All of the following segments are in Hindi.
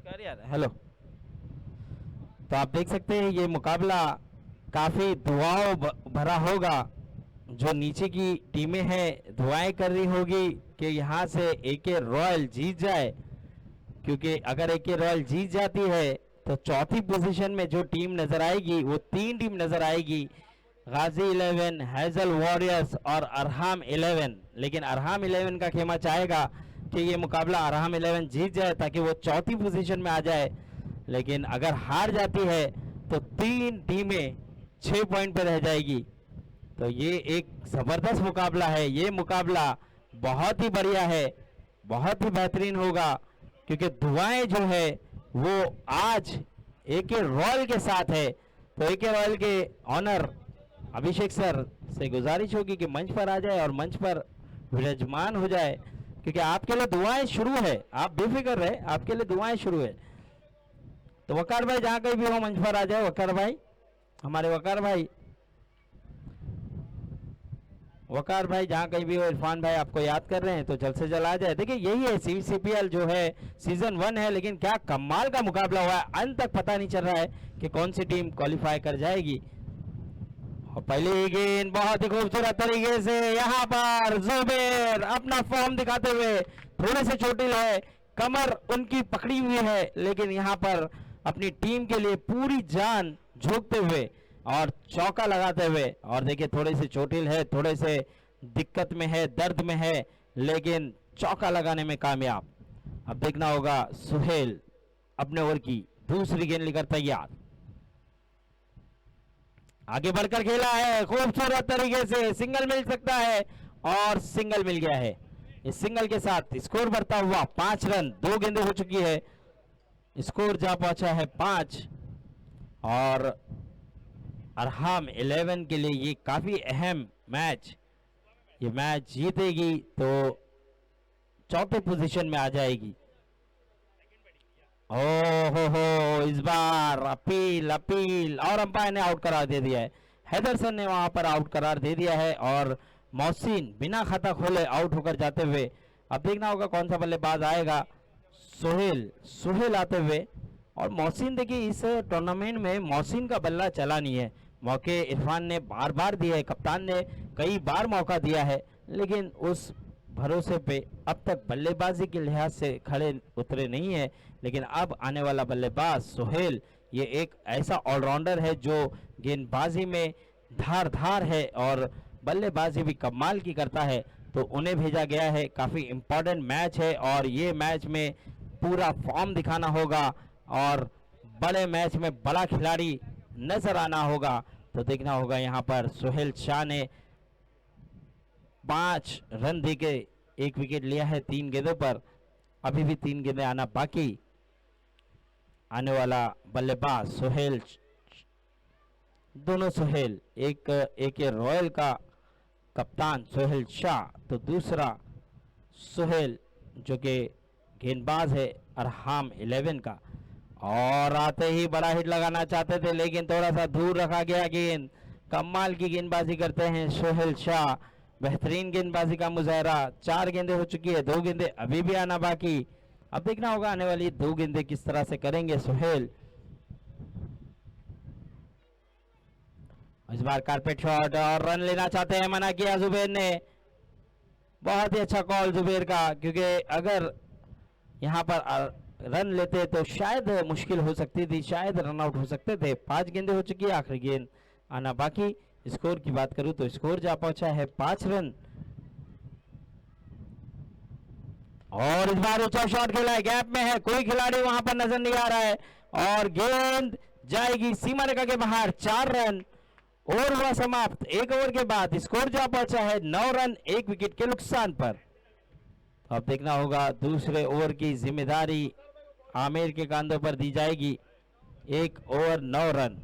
नमस्कार यार, हेलो। तो आप देख सकते हैं ये मुकाबला काफ़ी दुआओं भरा होगा। जो नीचे की टीमें हैं दुआएं कर रही होगी कि यहाँ से एके रॉयल जीत जाए, क्योंकि अगर एके रॉयल जीत जाती है तो चौथी पोजीशन में जो टीम नज़र आएगी वो तीन टीम नज़र आएगी, गाजी 11, हैजल वॉरियर्स और अरहाम 11। लेकिन अरहाम 11 का खेमा चाहेगा कि ये मुकाबला अरहाम 11 जीत जाए ताकि वो चौथी पोजीशन में आ जाए। लेकिन अगर हार जाती है तो तीन टीमें 6 पॉइंट पर रह जाएगी। तो ये एक ज़बरदस्त मुकाबला है। ये मुकाबला बहुत ही बढ़िया है, बहुत ही बेहतरीन होगा, क्योंकि दुआएं जो है वो आज एके रॉयल के साथ है। तो एके रॉयल के ऑनर अभिषेक सर से गुजारिश होगी कि मंच पर आ जाए और मंच पर विराजमान हो जाए, क्योंकि आपके लिए दुआएं शुरू है। आप बेफिक्र रहे, आपके लिए दुआएं शुरू है। तो वकार भाई जहाँ कहीं भी हो मंच पर आ जाए। वकार भाई, हमारे वकार भाई, वकार भाई जहाँ कहीं भी हो। इरफान भाई आपको याद कर रहे हैं, तो जल्द से जल्द आ जाए। देखिए यही है सीसीपीएल जो है, सीजन 1 है, लेकिन क्या कमाल का मुकाबला हुआ है। अंत तक पता नहीं चल रहा है कि कौन सी टीम क्वालिफाई कर जाएगी। और पहली गेंद बहुत ही खूबसूरत तरीके से यहाँ पर जुबेर अपना फॉर्म दिखाते हुए, थोड़े से चोटिल है, कमर उनकी पकड़ी हुई है, लेकिन यहाँ पर अपनी टीम के लिए पूरी जान झोंकते हुए और चौका लगाते हुए। और देखिए थोड़े से चोटिल है, थोड़े से दिक्कत में है, दर्द में है, लेकिन चौका लगाने में कामयाब। अब देखना होगा सुहेल अपने ओवर की दूसरी गेंद लेकर तैयार, आगे बढ़कर खेला है खूबसूरत तरीके से, सिंगल मिल सकता है और सिंगल मिल गया है। इस सिंगल के साथ स्कोर बढ़ता हुआ 5 रन, 2 गेंदें हो चुकी है, स्कोर जा पहुंचा है 5। और अरहाम 11 के लिए ये काफी अहम मैच, ये मैच जीतेगी तो चौथे पोजीशन में आ जाएगी। ओ हो, इस बार अपील अपील और अंपायर ने आउट करार दे दिया है। हैदरसन ने वहां पर आउट करार दे दिया है और मोहसिन बिना खाता खोले आउट होकर जाते हुए। अब देखना होगा कौन सा बल्लेबाज आएगा। सोहेल, सोहेल आते हुए। और मोहसिन, देखिए इस टूर्नामेंट में मोहसिन का बल्ला चला नहीं है। मौके इरफान ने बार बार दिए है, कप्तान ने कई बार मौका दिया है, लेकिन उस भरोसे पे अब तक बल्लेबाजी के लिहाज से खड़े उतरे नहीं है। लेकिन अब आने वाला बल्लेबाज सोहेल, ये एक ऐसा ऑलराउंडर है जो गेंदबाजी में धार धार है और बल्लेबाजी भी कमाल की करता है। तो उन्हें भेजा गया है, काफ़ी इम्पोर्टेंट मैच है और ये मैच में पूरा फॉर्म दिखाना होगा और बड़े मैच में बड़ा खिलाड़ी नजर आना होगा। तो देखना होगा यहाँ पर सोहेल शाह ने 5 रन देके एक विकेट लिया है 3 गेंदों पर। अभी भी 3 गेंदें आना बाकी। आने वाला बल्लेबाज सोहेल, दोनों सोहेल, एक ये रॉयल का कप्तान सोहेल शाह, तो दूसरा सोहेल जो कि गेंदबाज है अरहाम 11 का। और आते ही बड़ा हिट लगाना चाहते थे, लेकिन थोड़ा सा दूर रखा गया गेंद। कमाल की गेंदबाजी करते हैं सोहेल शाह, बेहतरीन गेंदबाजी का मुजाहरा। 4 गेंदें हो चुकी है, 2 गेंदें अभी भी आना बाकी। अब देखना होगा आने वाली 2 गेंदें किस तरह से करेंगे सोहेल। इस बार कारपेट शॉट और रन लेना चाहते हैं, मना किया जुबेर ने। बहुत ही अच्छा कॉल जुबेर का, क्योंकि अगर यहाँ पर रन लेते तो शायद मुश्किल हो सकती थी, शायद रन आउट हो सकते थे। 5 गेंदें हो चुकी है, आखिरी गेंद आना बाकी। स्कोर की बात करूं तो स्कोर जा पहुंचा है 5 रन। और इस बार ऊंचा शॉट खेला है, गैप में है, कोई खिलाड़ी वहां पर नजर नहीं आ रहा है और गेंद जाएगी सीमा रेखा के बाहर। 4 रन, ओवर हुआ समाप्त। 1 ओवर के बाद स्कोर जा पहुंचा है 9 रन 1 विकेट के नुकसान पर। अब देखना होगा दूसरे ओवर की जिम्मेदारी आमिर के कांधों पर दी जाएगी। 1 ओवर 9 रन।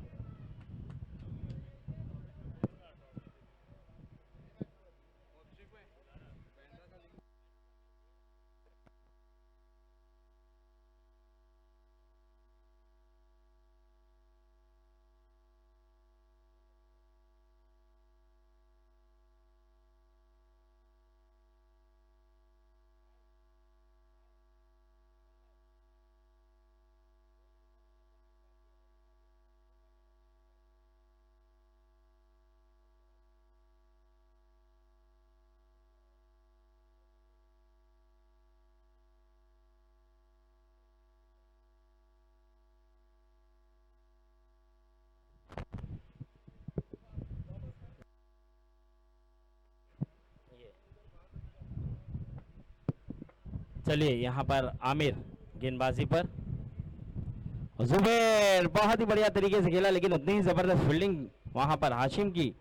चलिए यहाँ पर आमिर गेंदबाजी पर, जुबैर बहुत ही बढ़िया तरीके से खेला, लेकिन उतनी ही जबरदस्त फील्डिंग वहां पर हाशिम की।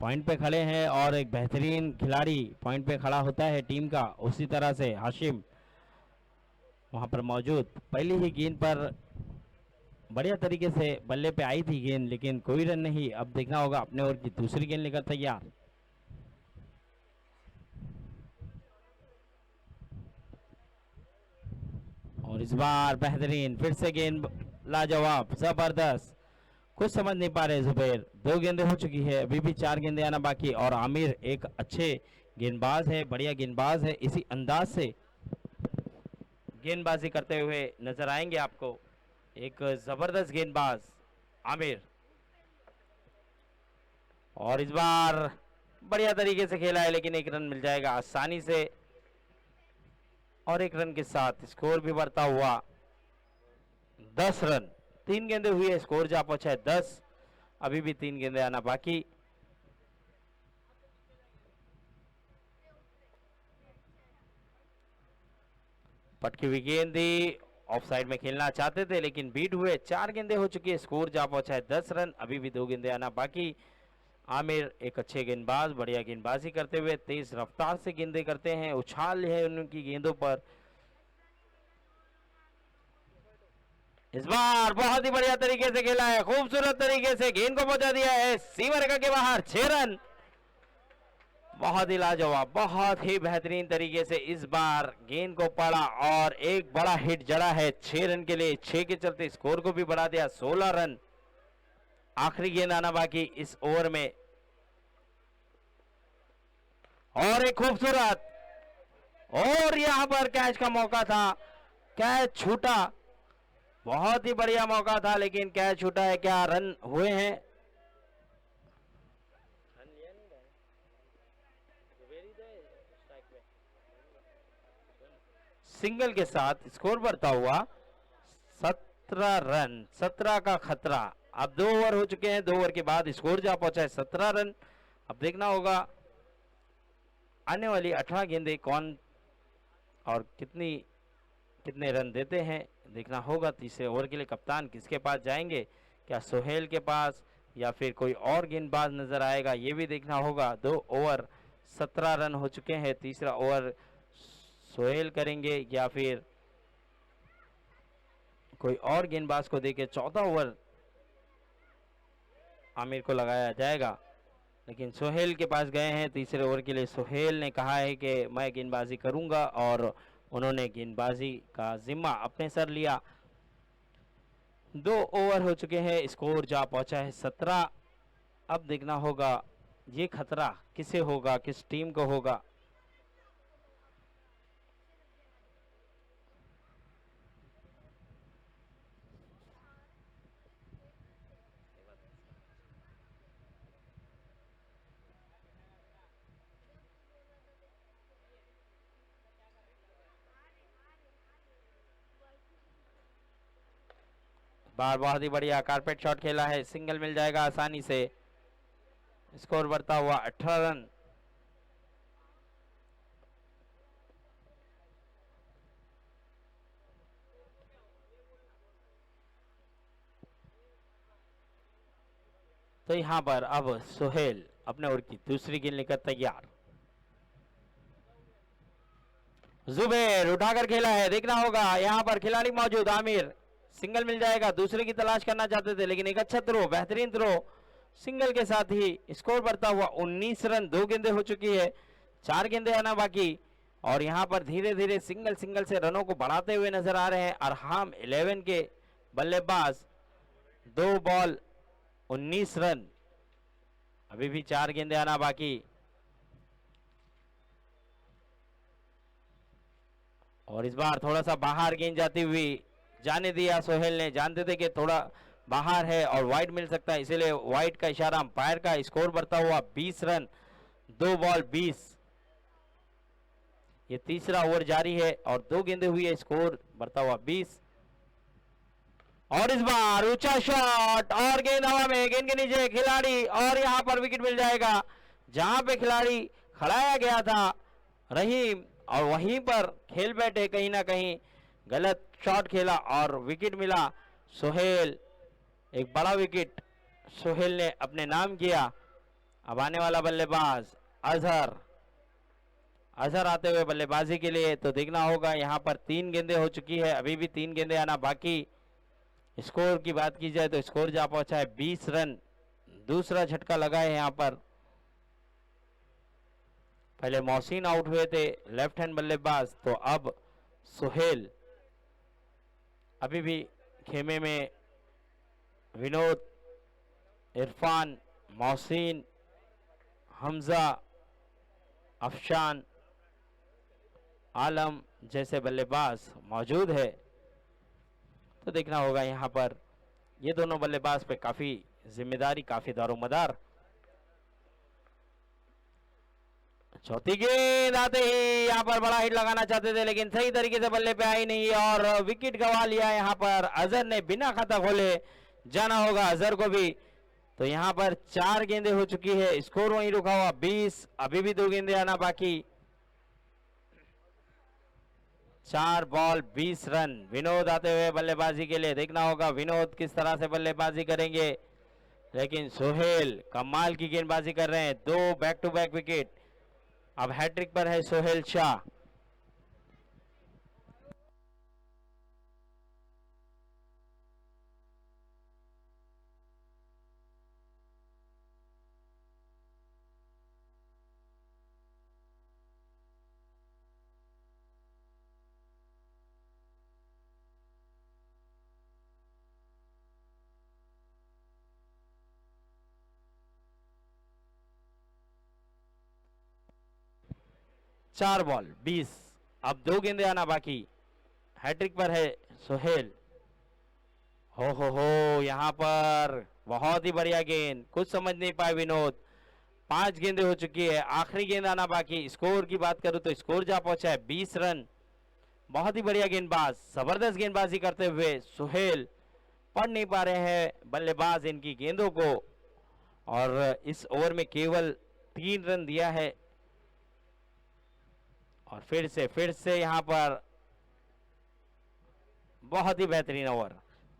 पॉइंट पे खड़े हैं और एक बेहतरीन खिलाड़ी पॉइंट पे खड़ा होता है टीम का, उसी तरह से हाशिम वहां पर मौजूद। पहली ही गेंद पर बढ़िया तरीके से बल्ले पे आई थी गेंद, लेकिन कोई रन नहीं। अब देखना होगा अपने ओवर की दूसरी गेंद लेकर तैयार। और इस बार बेहतरीन फिर से गेंद, लाजवाब, जबरदस्त। कुछ समझ नहीं पा रहे जुबैर। 2 गेंदें हो चुकी है, अभी भी 4 गेंदें आना बाकी। और आमिर एक अच्छे गेंदबाज है, बढ़िया गेंदबाज है, इसी अंदाज से गेंदबाजी करते हुए नजर आएंगे आपको। एक जबरदस्त गेंदबाज आमिर। और इस बार बढ़िया तरीके से खेला है, लेकिन 1 रन मिल जाएगा आसानी से। और 1 रन के साथ स्कोर भी बढ़ता हुआ 10 रन। 3 गेंदें हुई है, स्कोर जा पहुंचा है 10। अभी भी 3 गेंदें आना बाकी। पटकी हुई गेंद दी, ऑफ साइड में खेलना चाहते थे लेकिन बीट हुए। 4 गेंदें हो चुकी है, स्कोर जा पहुंचा है 10 रन। अभी भी 2 गेंदें आना बाकी। आमिर एक अच्छे गेंदबाज, बढ़िया गेंदबाजी करते हुए तेज रफ्तार से गेंदें करते हैं, उछाल है उनकी गेंदों पर। इस बार बहुत ही बढ़िया तरीके से खेला है, खूबसूरत तरीके से गेंद को पहुंचा दिया है सीमा रेखा के बाहर। 6 रन, बहुत ही लाजवाब, बहुत ही बेहतरीन तरीके से इस बार गेंद को पड़ा और एक बड़ा हिट जड़ा है 6 रन के लिए। 6 के चलते स्कोर को भी बढ़ा दिया 16 रन। आखिरी गेंद आना बाकी इस ओवर में। और एक खूबसूरत, और यहां पर कैच का मौका था, कैच छूटा। बहुत ही बढ़िया मौका था लेकिन कैच छूटा है। क्या रन हुए हैं? सिंगल के साथ स्कोर बढ़ता हुआ 17 रन, 17 का खतरा। अब 2 ओवर हो चुके हैं, 2 ओवर के बाद स्कोर जा पहुंचा है 17 रन। अब देखना होगा आने वाली 18 गेंदें कौन और कितने रन देते हैं, देखना होगा। तीसरे ओवर के लिए कप्तान किसके पास जाएंगे? क्या सोहेल के पास या फिर कोई और गेंदबाज नजर आएगा, ये भी देखना होगा। 2 ओवर 17 रन हो चुके हैं। तीसरा ओवर सोहेल करेंगे या फिर कोई और गेंदबाज को देके 14 ओवर आमिर को लगाया जाएगा। लेकिन सोहेल के पास गए हैं तीसरे ओवर के लिए। सोहेल ने कहा है कि मैं गेंदबाजी करूंगा और उन्होंने गेंदबाजी का जिम्मा अपने सर लिया। 2 ओवर हो चुके हैं, स्कोर जा पहुंचा है 17। अब देखना होगा ये खतरा किसे होगा, किस टीम को होगा। बार बहुत ही बढ़िया कारपेट शॉट खेला है, सिंगल मिल जाएगा आसानी से। स्कोर बढ़ता हुआ 18 रन। तो यहां पर अब सोहेल अपने ओवर की दूसरी गेंद लेकर तैयार। जुबैर उठाकर खेला है, देखना होगा यहां पर खिलाड़ी मौजूद। आमिर सिंगल मिल जाएगा, दूसरे की तलाश करना चाहते थे लेकिन एक अच्छा थ्रो, बेहतरीन थ्रो। सिंगल के साथ ही स्कोर बढ़ता हुआ 19 रन। 2 गेंदें हो चुकी है, 4 गेंदें आना बाकी। और यहां पर धीरे धीरे सिंगल से रनों को बढ़ाते हुए नजर आ रहे हैं अरहाम 11 के बल्लेबाज। 2 बॉल 19 रन, अभी भी 4 गेंदें आना बाकी। और इस बार थोड़ा सा बाहर गेंद जाती हुई जाने दिया सोहेल ने, जानते थे कि थोड़ा बाहर है और वाइड मिल सकता है, इसीलिए वाइड का इशारा अंपायर का। स्कोर बढ़ता हुआ 20 रन, 2 बॉल 20। ये तीसरा ओवर जारी है और 2 गेंदें हुई है, स्कोर बढ़ता हुआ 20। और इस बार ऊंचा शॉट और गेंद हवा में, गेंद के नीचे खिलाड़ी और यहां पर विकेट मिल जाएगा। जहां पे खिलाड़ी खड़ाया गया था रहीम और वहीं पर खेल बैठे, कहीं ना कहीं गलत शॉट खेला और विकेट मिला। सोहेल, एक बड़ा विकेट सोहेल ने अपने नाम किया। अब आने वाला बल्लेबाज अजहर, अजहर आते हुए बल्लेबाजी के लिए। तो देखना होगा यहाँ पर 3 गेंदें हो चुकी है, अभी भी 3 गेंदें आना बाकी। स्कोर की बात की जाए तो स्कोर जा पहुंचा है 20 रन। दूसरा झटका लगा है यहाँ पर। पहले मोहसिन आउट हुए थे लेफ्ट हैंड बल्लेबाज, तो अब सोहेल। अभी भी खेमे में विनोद, इरफान, मोहसिन, हमजा, अफशान, आलम जैसे बल्लेबाज मौजूद है। तो देखना होगा यहाँ पर ये दोनों बल्लेबाज पे काफी जिम्मेदारी, काफी दारोमदार। चौथी गेंद आते ही यहाँ पर बड़ा हिट लगाना चाहते थे, लेकिन सही तरीके से बल्ले पे आई नहीं और विकेट गंवा लिया यहाँ पर अजहर ने। बिना खाता खोले जाना होगा अजहर को भी। तो यहाँ पर 4 गेंदें हो चुकी है, स्कोर वहीं रुका हुआ 20। अभी भी 2 गेंदें आना बाकी। 4 बॉल 20 रन। विनोद आते हुए बल्लेबाजी के लिए। देखना होगा विनोद किस तरह से बल्लेबाजी करेंगे, लेकिन सोहेल कमाल की गेंदबाजी कर रहे हैं। 2 बैक टू बैक विकेट। अब हैट्रिक पर है सोहेल शाह। चार बॉल 20, अब 2 गेंदें आना बाकी। हैट्रिक पर है सोहेल। हो यहाँ पर बहुत ही बढ़िया गेंद, कुछ समझ नहीं पाए विनोद। 5 गेंदें हो चुकी है, आखिरी गेंद आना बाकी। स्कोर की बात करूं तो स्कोर जा पहुंचा है 20 रन। बहुत ही बढ़िया गेंदबाज, जबरदस्त गेंदबाजी करते हुए सोहेल। पढ़ नहीं पा रहे हैं बल्लेबाज इनकी गेंदों को, और इस ओवर में केवल 3 रन दिया है। और फिर से यहाँ पर बहुत ही बेहतरीन ओवर,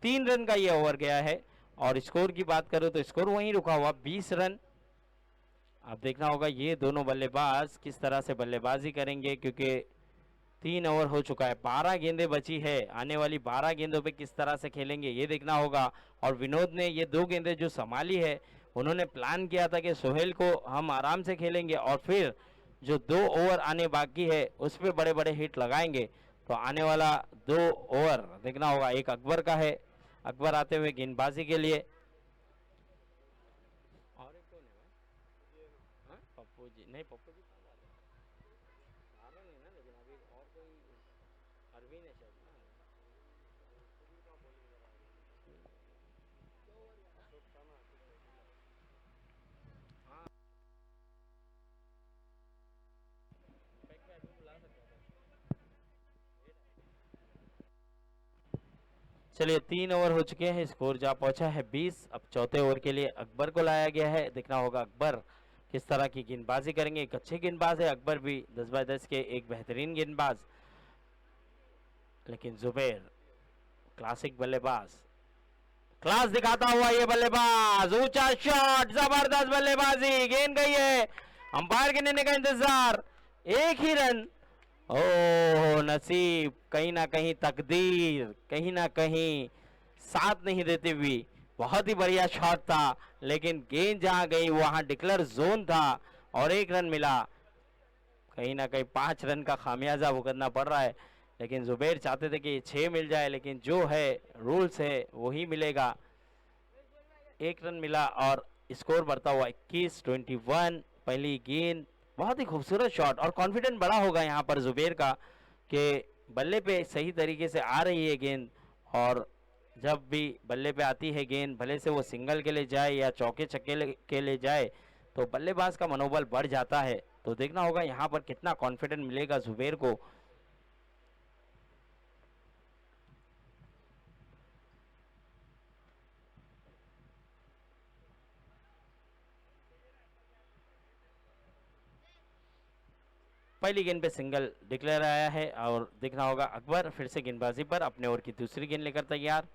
3 रन का ये ओवर गया है। और स्कोर की बात करूं तो स्कोर वहीं रुका हुआ 20 रन। अब देखना होगा ये दोनों बल्लेबाज किस तरह से बल्लेबाजी करेंगे, क्योंकि 3 ओवर हो चुका है, 12 गेंदें बची है। आने वाली 12 गेंदों पे किस तरह से खेलेंगे ये देखना होगा। और विनोद ने ये 2 गेंदें जो संभाली है, उन्होंने प्लान किया था कि सोहेल को हम आराम से खेलेंगे और फिर जो 2 ओवर आने बाकी है उस पर बड़े बड़े हिट लगाएंगे। तो आने वाला 2 ओवर देखना होगा। एक अकबर का है, अकबर आते हुए गेंदबाजी के लिए। और एक कौन है भाई? हाँ? पप्पू जी नहीं, पप्पू जी आ रहे नहीं ना, लेकिन अभी और कोई अरविंद है शायद ना। हाँ, बैक पे अभी बुला सकता था। चलिए 3 ओवर हो चुके हैं, स्कोर जा पहुंचा है 20। अब चौथे ओवर के लिए अकबर को लाया गया है। देखना होगा अकबर किस तरह की गेंदबाजी करेंगे। एक अच्छे गेंदबाज है अकबर भी, 10/10 के एक बेहतरीन गेंदबाज। लेकिन जुबैर क्लासिक बल्लेबाज, क्लास दिखाता हुआ ये बल्लेबाज, ऊंचा शॉट, जबरदस्त बल्लेबाजी, गेंद गई है। अंपायर के निर्णय का इंतजार, एक ही रन। ओह नसीब, कहीं ना कहीं तकदीर कहीं ना कहीं साथ नहीं देती हुई। बहुत ही बढ़िया शॉट था, लेकिन गेंद जहां गई वहां डिक्लेयर जोन था और 1 रन मिला। कहीं ना कहीं 5 रन का खामियाजा भुगतना पड़ रहा है। लेकिन जुबैर चाहते थे कि 6 मिल जाए, लेकिन जो है रूल्स है वही मिलेगा। 1 रन मिला और स्कोर बढ़ता हुआ 21-21। पहली गेंद, बहुत ही खूबसूरत शॉट और कॉन्फिडेंस बड़ा होगा यहाँ पर जुबैर का कि बल्ले पे सही तरीके से आ रही है गेंद। और जब भी बल्ले पे आती है गेंद, भले से वो सिंगल के लिए जाए या चौके छक्के के लिए जाए, तो बल्लेबाज का मनोबल बढ़ जाता है। तो देखना होगा यहाँ पर कितना कॉन्फिडेंस मिलेगा जुबैर को। पहली गेंद पे सिंगल डिक्लेयर आया है और देखना होगा अकबर फिर से गेंदबाजी पर अपने ओवर की दूसरी गेंद लेकर तैयार।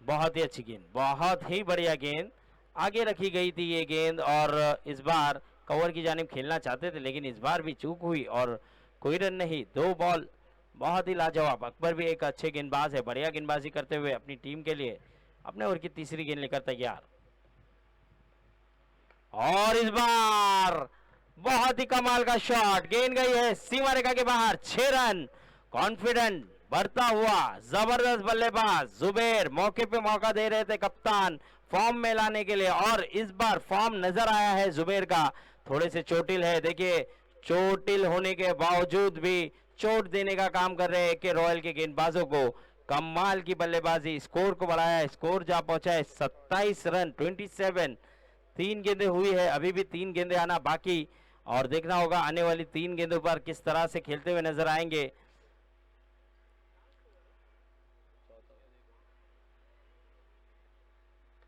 बहुत ही अच्छी गेंद, बहुत ही बढ़िया गेंद, आगे रखी गई थी ये गेंद और इस बार कवर की जानिब खेलना चाहते थे लेकिन इस बार भी चूक हुई और कोई रन नहीं, 2 बॉल। बहुत ही लाजवाब, अकबर भी एक अच्छे गेंदबाज है, बढ़िया गेंदबाजी करते हुए अपनी टीम के लिए अपने ओवर की तीसरी गेंद लेकर तैयार। और इस बार बहुत ही कमाल का शॉट, गेंद गई है सीमा रेखा के बाहर, 6 रन। कॉन्फिडेंट बढ़ता हुआ जबरदस्त बल्लेबाज जुबेर, मौके पे मौका दे रहे थे कप्तान फॉर्म में लाने के लिए और इस बार फॉर्म नजर आया है जुबेर का। थोड़े से चोटिल है, देखिए चोटिल होने के बावजूद भी चोट देने का काम कर रहे हैं के रॉयल के गेंदबाजों को। कमाल की बल्लेबाजी, स्कोर को बढ़ाया, स्कोर जा पहुंचा है 27 रन 27। 3 गेंदें हुई है, अभी भी 3 गेंदें आना बाकी और देखना होगा आने वाली 3 गेंदों पर किस तरह से खेलते हुए नजर आएंगे।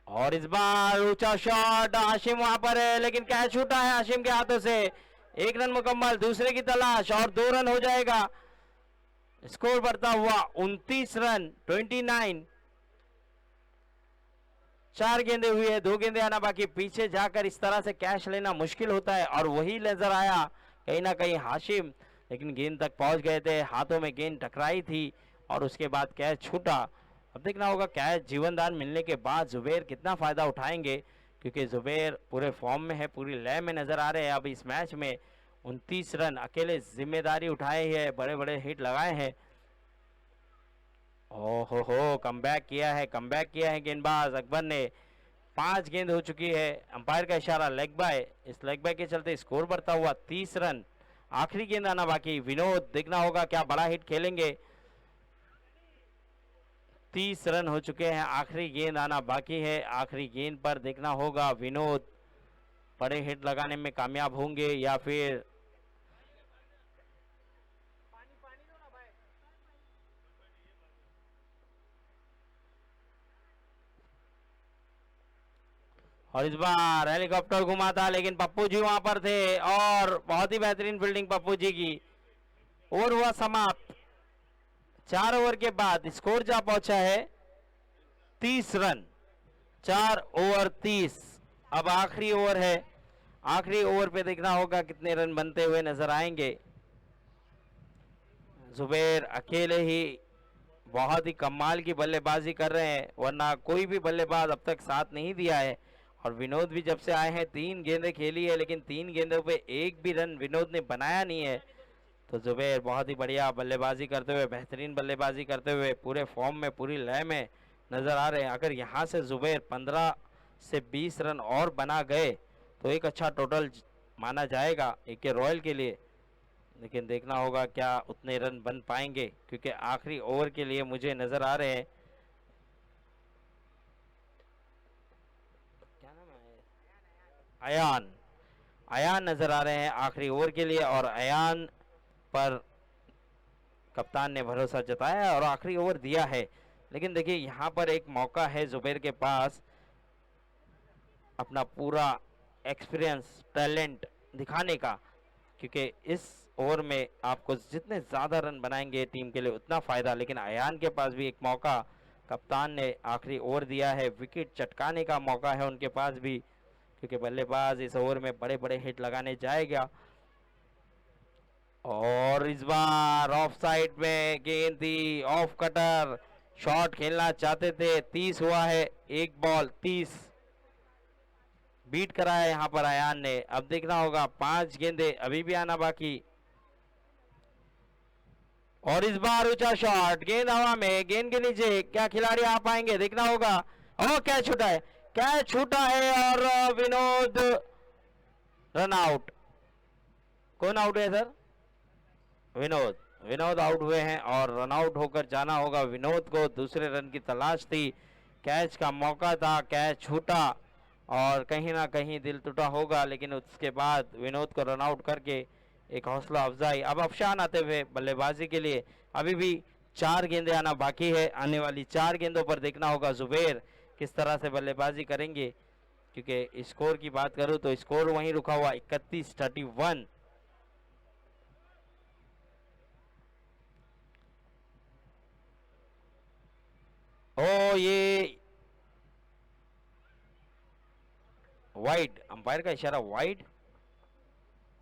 और इस बार ऊंचा शॉट, हाशिम वहां पर है लेकिन कैच छूटा है हाशिम के हाथों से। 1 रन मुकम्मल, दूसरे की तलाश और 2 रन हो जाएगा। स्कोर बढ़ता हुआ 29 रन 29। 4 गेंदें हुई है, 2 गेंदें आना बाकी। पीछे जाकर इस तरह से कैच लेना मुश्किल होता है और वही नजर आया कहीं ना कहीं हाशिम, लेकिन गेंद तक पहुंच गए थे, हाथों में गेंद टकराई थी और उसके बाद कैच छूटा। अब देखना होगा कैच जीवनदान मिलने के बाद जुबेर कितना फायदा उठाएंगे क्योंकि जुबेर पूरे फॉर्म में है, पूरी लय में नजर आ रहे हैं। अब इस मैच में 29 रन अकेले जिम्मेदारी उठाए है, बड़े बड़े हिट लगाए हैं। ओहो कमबैक किया है गेंदबाज अकबर ने। 5 गेंद हो चुकी है, अंपायर का इशारा लेग बाय, इस लेग बाय के चलते स्कोर बढ़ता हुआ 30 रन। आखिरी गेंद आना बाकी, विनोद देखना होगा क्या बड़ा हिट खेलेंगे। 30 रन हो चुके हैं, आखिरी गेंद आना बाकी है। आखिरी गेंद पर देखना होगा विनोद बड़े हिट लगाने में कामयाब होंगे या फिर और इस बार हेलीकॉप्टर घुमा था लेकिन पप्पू जी वहां पर थे और बहुत ही बेहतरीन फील्डिंग पप्पू जी की। ओवर हुआ समाप्त, 4 ओवर के बाद स्कोर जा पहुंचा है 30 रन, 4 ओवर 30। अब आखिरी ओवर है, आखिरी ओवर पे देखना होगा कितने रन बनते हुए नजर आएंगे। जुबेर अकेले ही बहुत ही कमाल की बल्लेबाजी कर रहे हैं, वरना कोई भी बल्लेबाज अब तक साथ नहीं दिया है। और विनोद भी जब से आए हैं 3 गेंदें खेली है लेकिन 3 गेंदों पे एक भी रन विनोद ने बनाया नहीं है। तो जुबेर बहुत ही बढ़िया बल्लेबाजी करते हुए, बेहतरीन बल्लेबाजी करते हुए पूरे फॉर्म में, पूरी लय में नजर आ रहे हैं। अगर यहाँ से जुबेर 15 से 20 रन और बना गए तो एक अच्छा टोटल माना जाएगा एक रॉयल के लिए, लेकिन देखना होगा क्या उतने रन बन पाएंगे क्योंकि आखिरी ओवर के लिए मुझे नजर आ रहे हैं, क्या नाम है, अयान नजर आ रहे हैं आखिरी ओवर के लिए और अयान पर कप्तान ने भरोसा जताया और आखिरी ओवर दिया है। लेकिन देखिए यहाँ पर एक मौका है जुबेर के पास अपना पूरा एक्सपीरियंस, टैलेंट दिखाने का, क्योंकि इस ओवर में आपको जितने ज़्यादा रन बनाएंगे टीम के लिए उतना फ़ायदा। लेकिन अयान के पास भी एक मौका, कप्तान ने आखिरी ओवर दिया है, विकेट चटकाने का मौका है उनके पास भी क्योंकि बल्लेबाज इस ओवर में बड़े बड़े हिट लगाने जाएगा। और इस बार ऑफ साइड में गेंद थी, ऑफ कटर शॉट खेलना चाहते थे, 30 हुआ है, 1 बॉल 30 बीट कराया यहां पर अयान ने। अब देखना होगा 5 गेंदे अभी भी आना बाकी। और इस बार ऊंचा शॉट, गेंद हवा में, गेंद के नीचे, क्या खिलाड़ी आ पाएंगे देखना होगा। और कैच छूटा है, कैच छूटा है और विनोद रन आउट। कौन आउट है सर? विनोद आउट हुए हैं और रन आउट होकर जाना होगा विनोद को। दूसरे रन की तलाश थी, कैच का मौका था, कैच छूटा और कहीं ना कहीं दिल टूटा होगा, लेकिन उसके बाद विनोद को रन आउट करके एक हौसला अफजाई। अब अफशान आते हुए बल्लेबाजी के लिए, अभी भी 4 गेंदें आना बाकी है। आने वाली 4 गेंदों पर देखना होगा जुबेर किस तरह से बल्लेबाजी करेंगे। क्योंकि स्कोर की बात करूं तो स्कोर वहीं रुका हुआ 31-31। ओ ये वाइड, अंपायर का इशारा वाइड,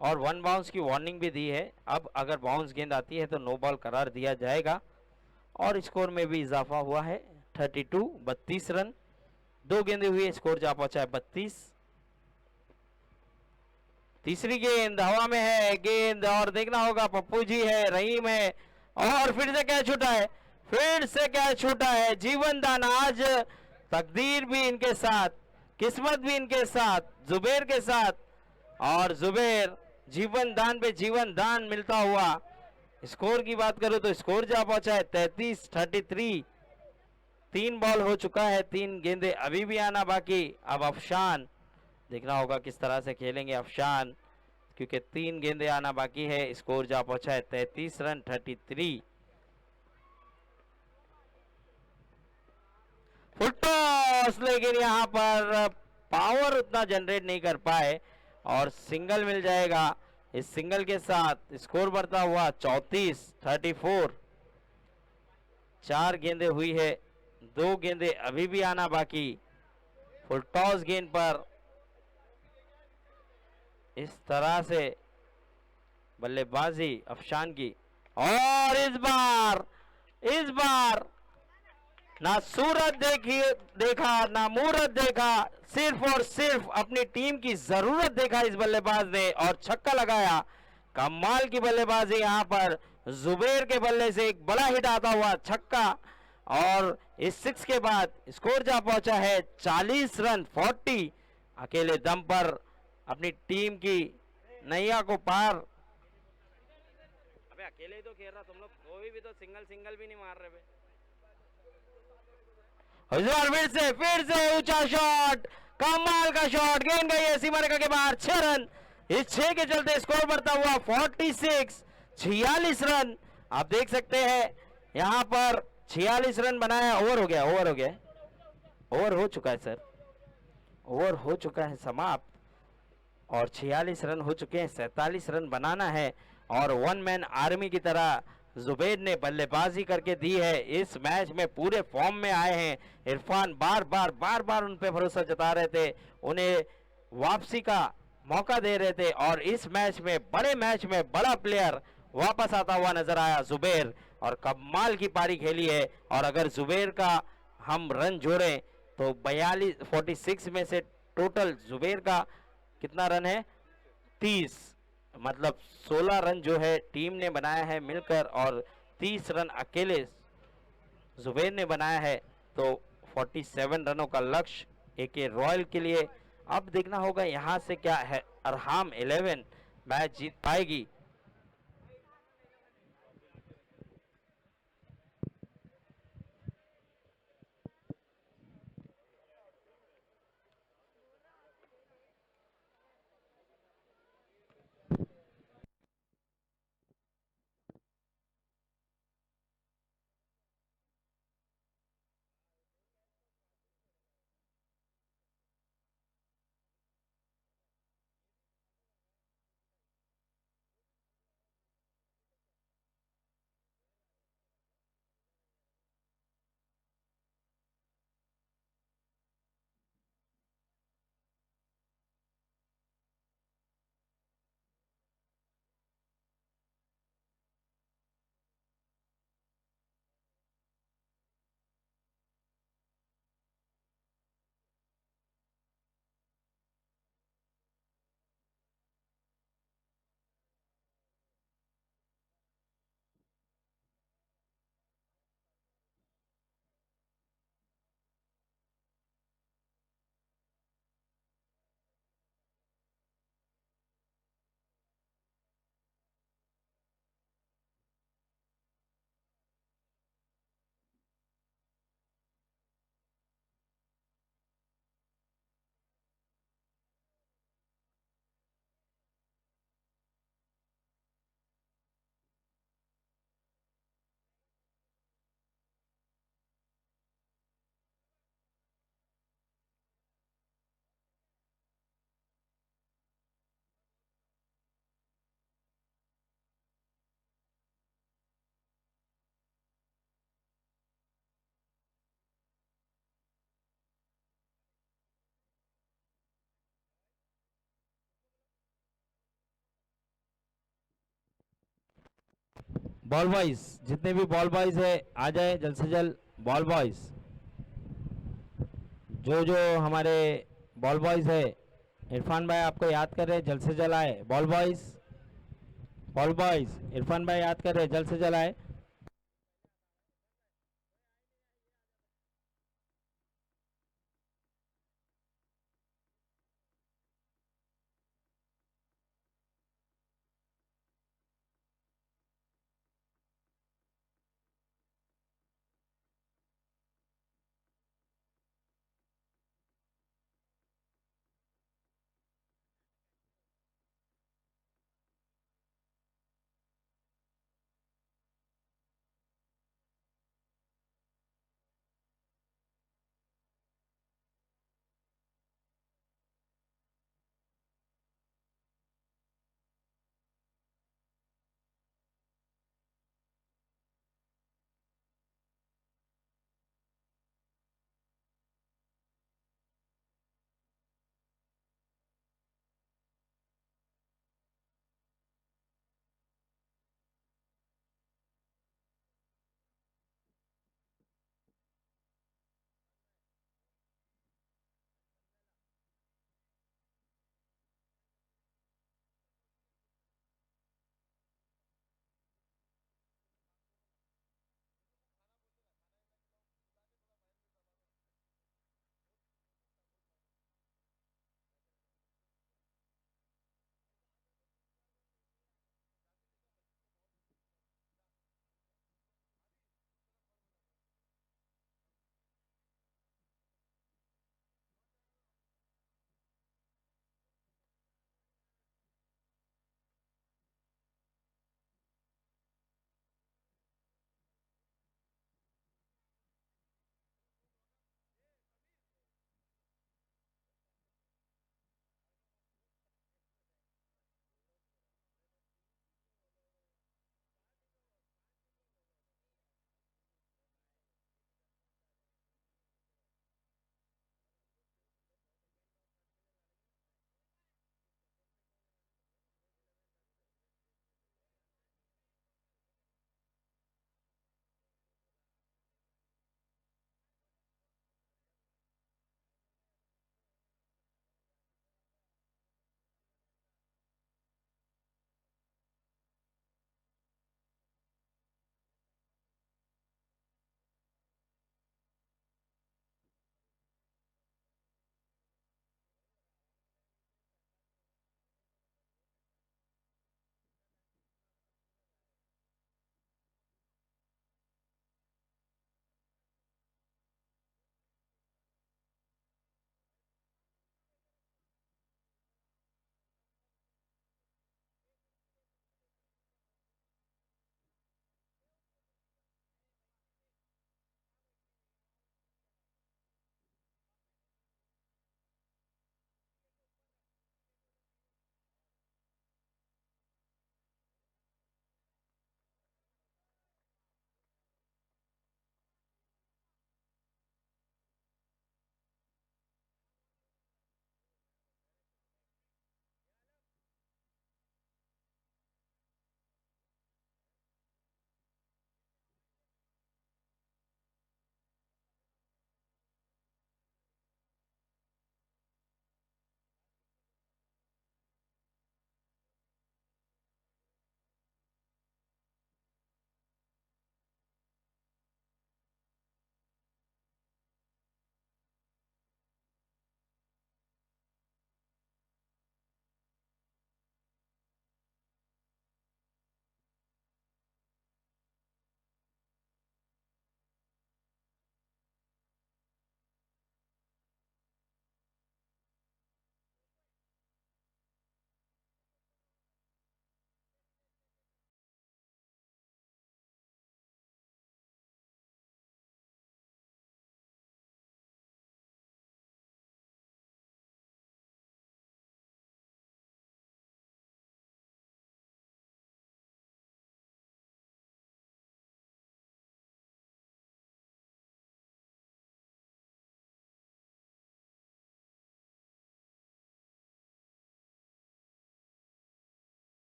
और 1 बाउंस की वार्निंग भी दी है। अब अगर बाउंस गेंद आती है तो नो बॉल करार दिया जाएगा। और स्कोर में भी इजाफा हुआ है 32 रन। 2 गेंदें हुई, स्कोर जा पहुंचा है 32। तीसरी गेंद हवा में है गेंद, और देखना होगा पप्पू जी है, रहीम है, और फिर से कैच छूटा है, फिर से कैच छूटा है। जीवन दान आज तकदीर भी इनके साथ, किस्मत भी इनके साथ, जुबेर के साथ, और जुबेर जीवन दान पे जीवन दान मिलता हुआ। स्कोर की बात करूं तो स्कोर जा पहुंचा है 33-33। 3 बॉल हो चुका है, 3 गेंदे अभी भी आना बाकी। अब अफशान, देखना होगा किस तरह से खेलेंगे अफशान, क्योंकि 3 गेंदे आना बाकी है। स्कोर जा पहुंचा है 33 रन 33। फुल टॉस, लेकिन यहां पर पावर उतना जनरेट नहीं कर पाए और सिंगल मिल जाएगा। इस सिंगल के साथ स्कोर बढ़ता हुआ 34-34। 4 गेंदे हुई है, 2 गेंदे अभी भी आना बाकी। फुल टॉस गेंद पर इस तरह से बल्लेबाजी अफशान की, और इस बार ना सूरत देखा ना मूरत देखा, सिर्फ और सिर्फ अपनी टीम की जरूरत देखा इस बल्लेबाज ने और छक्का लगाया। कमाल की बल्लेबाजी यहां पर, जुबेर के बल्ले से एक बड़ा हिट आता हुआ छक्का, और इस 6 के बाद स्कोर जा पहुंचा है 40 रन 40। अकेले दम पर अपनी टीम की नैया को पार। अबे अकेले ही तो खेल रहा, तुम लोग कोई भी तो सिंगल सिंगल भी नहीं मार रहे। फिर से ऊंचा शॉट, कमाल का शॉट, गेंद गई है सीमा रेखा के बाहर। 6 रन, इस 6 के चलते स्कोर बढ़ता हुआ 46 रन। आप देख सकते हैं यहां पर 46 रन बनाया। ओवर हो गया, ओवर हो चुका है सर, ओवर हो चुका है समाप्त, और 46 रन हो चुके हैं। 47 रन बनाना है, और 1 मैन आर्मी की तरह जुबेर ने बल्लेबाजी करके दी है। इस मैच में पूरे फॉर्म में आए हैं। इरफान बार बार उन पे भरोसा जता रहे थे, उन्हें वापसी का मौका दे रहे थे, और इस मैच में, बड़े मैच में बड़ा प्लेयर वापस आता हुआ नजर आया जुबेर, और कमाल की पारी खेली है। और अगर जुबेर का हम रन जोड़ें तो 46 में से टोटल जुबेर का कितना रन है, 30, मतलब 16 रन जो है टीम ने बनाया है मिलकर, और 30 रन अकेले जुबेर ने बनाया है। तो 47 रनों का लक्ष्य एके रॉयल के लिए। अब देखना होगा यहां से क्या है, अरहाम 11 मैच जीत पाएगी। बॉल बॉयज, जितने भी बॉल बॉयज है आ जाए जल्द से जल्द। बॉल बॉयज, जो जो हमारे बॉल बॉयज है, इरफान भाई आपको याद कर रहे हैं, जल्द से जल्द आए। Ball boys, ball boys, Irfan भाई याद कर रहे हैं, जल्द से जल्द आए।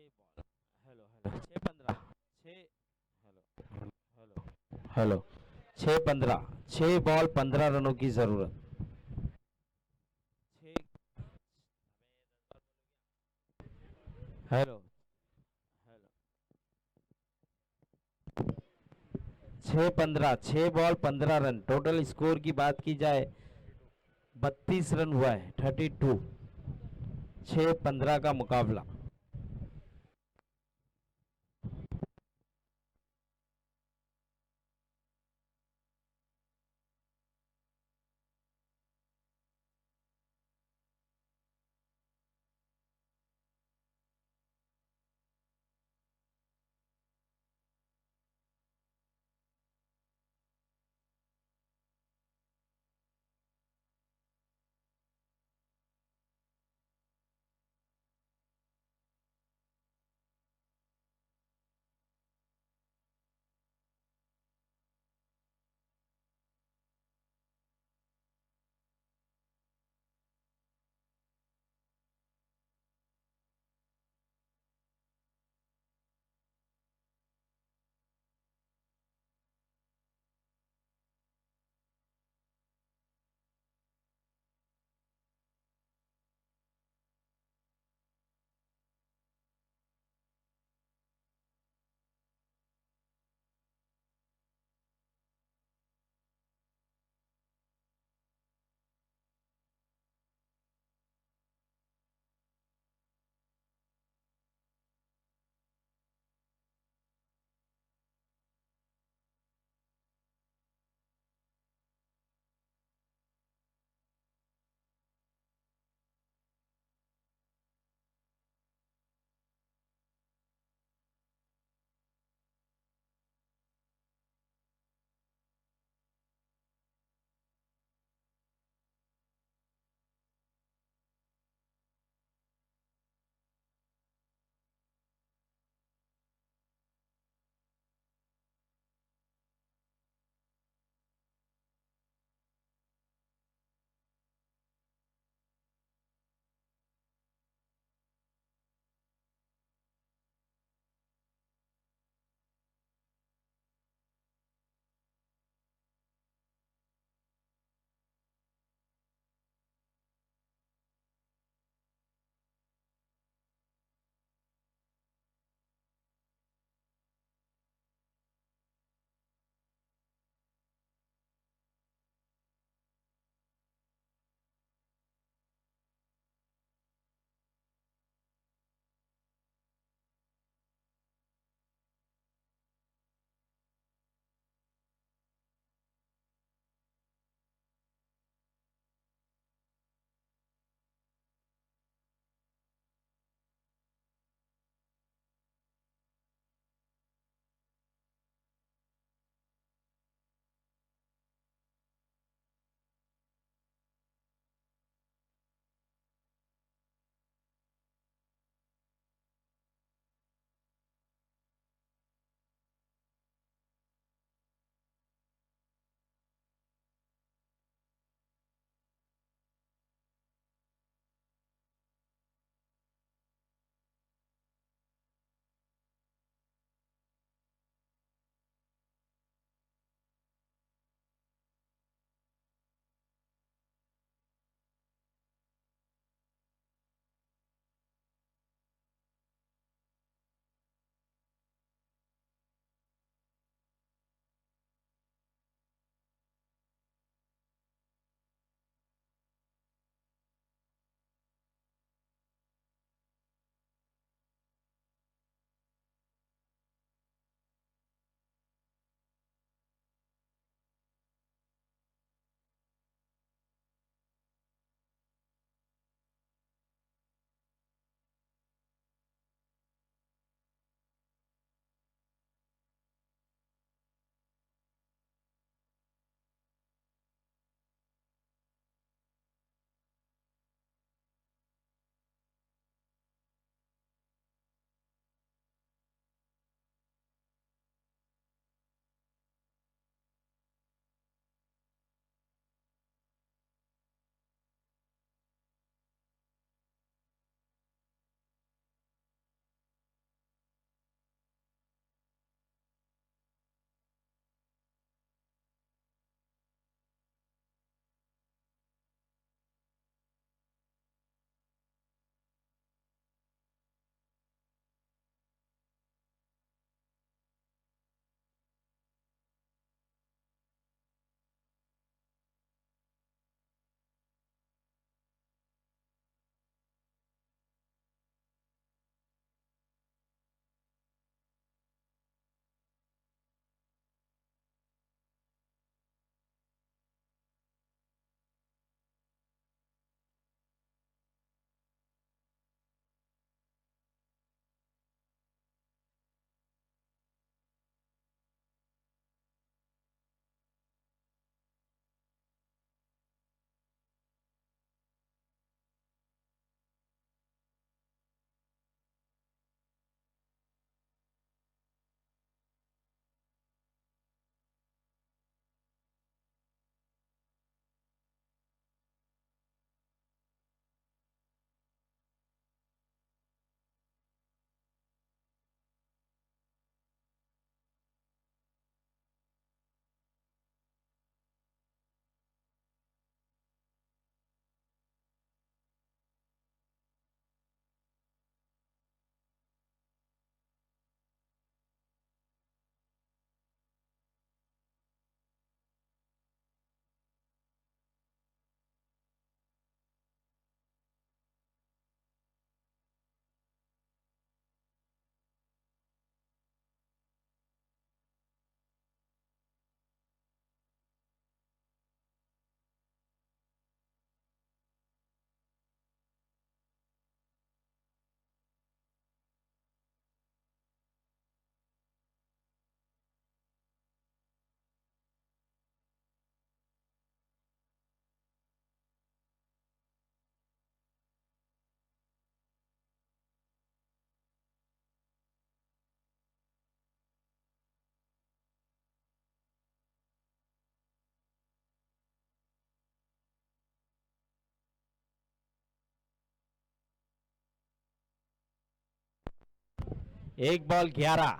Ball, hello hello, 6-15, 6, hello hello hello, 6-15, 6 ball 15 रनों की जरूरत। 6, hello hello, 6-15, 6 ball 15 run, total score की बात की जाए 32 रन हुआ है, 32, 6-15 का मुकाबला। एक बॉल 11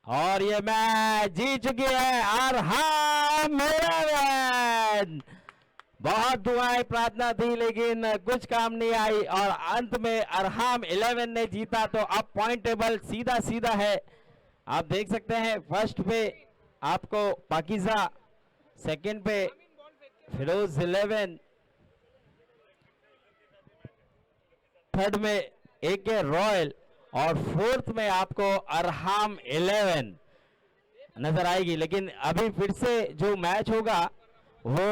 और ये मैच जीत चुकी है अरहाम 11। बहुत दुआएं प्रार्थना थी लेकिन कुछ काम नहीं आई और अंत में अरहाम 11 ने जीता। तो अब पॉइंट टेबल सीधा सीधा है, आप देख सकते हैं। फर्स्ट पे आपको पाकिजा, सेकंड पे फिरोज 11, थर्ड में AK रॉयल और फोर्थ में आपको अरहाम 11 नजर आएगी। लेकिन अभी फिर से जो मैच होगा वो